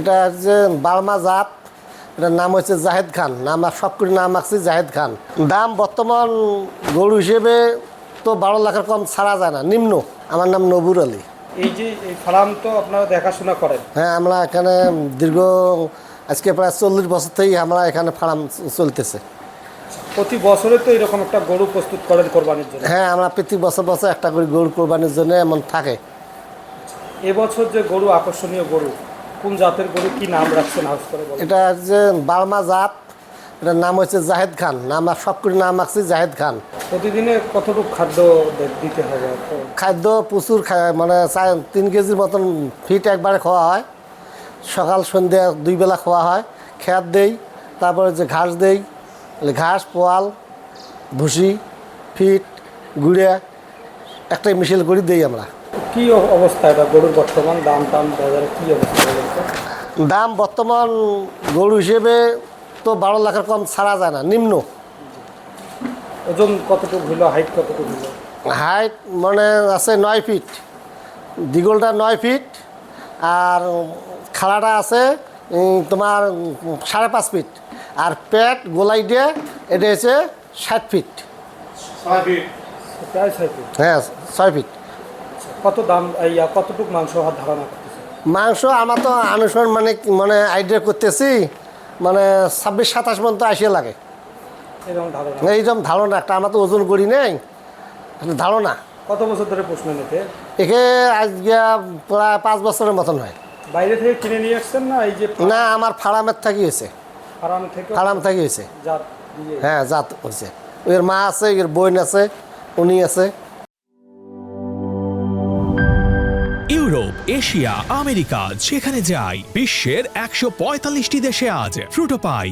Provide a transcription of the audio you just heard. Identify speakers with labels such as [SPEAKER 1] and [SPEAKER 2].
[SPEAKER 1] এটা যে বার্মা জাত, এটার নাম হচ্ছে জাহেদ খান, নাম সবকটি নাম আছে জাহেদ খান। দাম বর্তমান গরু হিসেবে তো 12 লাখের কম ছাড়া যায় না, নিম্ন। আমার নাম নবুর আলী।
[SPEAKER 2] এই যে এই ফার্ম তো আপনারা দেখাশোনা করেন?
[SPEAKER 1] হ্যাঁ, আমরা এখানে দীর্ঘ আজকে প্রায় 40 বছর থেকেই আমরা এখানে ফার্ম চলতেছে।
[SPEAKER 2] প্রতি বছরে তো এরকম একটা গরু প্রস্তুত করেন কোরবানির জন্য?
[SPEAKER 1] হ্যাঁ, আমরা প্রতি বছর বছর একটা করে গরু কোরবানির জন্য এমন থাকে।
[SPEAKER 2] এবছর যে গরু, আকর্ষণীয় গরু, কোন জাতের গরু, কি নাম রাখছেন হাউস করে বলেন?
[SPEAKER 1] এটা যে বার্মা জাত, এটার নাম হচ্ছে জাহেদ খান, নাম সবকটি নাম আছে জাহেদ খান।
[SPEAKER 2] প্রতিদিনে কতটুকু খাদ্য দিতে হবে?
[SPEAKER 1] খাদ্য প্রচুর খায়, মানে 3 কেজির মতন ফিট একবারে খাওয়া হয়। সকাল সন্ধ্যা 2 বেলা খাওয়া হয়। খেত দেই, তারপরে যে ঘাস দেই, ঘাস, পোয়াল, ভুসি, ফিট, গুঁড়া একটাই মিশেল করে দিই আমরা।
[SPEAKER 2] কি অবস্থা এটা গরুর বর্তমান দাম টাম বাজারে কি অবস্থা বলেন তো?
[SPEAKER 1] দাম বর্তমান গরু হিসেবে তো 12 লাখের কম ছাড়া যায় না, নিম্ন।
[SPEAKER 2] ওজন কতটুকু হলো, হাইট কতটুকু হলো?
[SPEAKER 1] হাইট মানে আছে 9 ফিট, দিগলটা 9 ফিট, আর খাড়াটা আছে তোমার 5.5 ফিট, আর পেট গোলাই দিয়ে এটা হচ্ছে 60 ফিট।
[SPEAKER 2] প্রায় 6 ফিট।
[SPEAKER 1] হ্যাঁ, 6 ফিট।
[SPEAKER 2] কত দাম, কতটুকু মাংস হাত ধারণা করতেছে?
[SPEAKER 1] মাংস আমার তো আনুষ্ঠানিক মানে আইডিয়া করতেছি, মানে 26-27 মন তো আসিয়ে লাগে।
[SPEAKER 2] এরকম ধারণা?
[SPEAKER 1] এইরকম ধারণা একটা, আমরা তো ওজন করি নেই, ধারণা।
[SPEAKER 2] কত বছর ধরে প্রশ্ন নিতে?
[SPEAKER 1] একে আজকে প্রায় 5 বছরের মতন হয়।
[SPEAKER 2] বাইরে থেকে কিনে নিয়ে আসছেন না এই যে?
[SPEAKER 1] না, আমার ফার্মের থাকি হয়েছে।
[SPEAKER 2] ফার্ম থেকে?
[SPEAKER 1] ফার্ম থাকি হয়েছে।
[SPEAKER 2] জাত দিয়ে?
[SPEAKER 1] হ্যাঁ, জাত হয়েছে। এর মা আছে, এর বোন আছে, উনি আছে।
[SPEAKER 3] ইউরোপ, এশিয়া, আমেরিকা যেখানে যাই, বিশ্বের 145টি দেশে আজ ফ্রুটো পাই।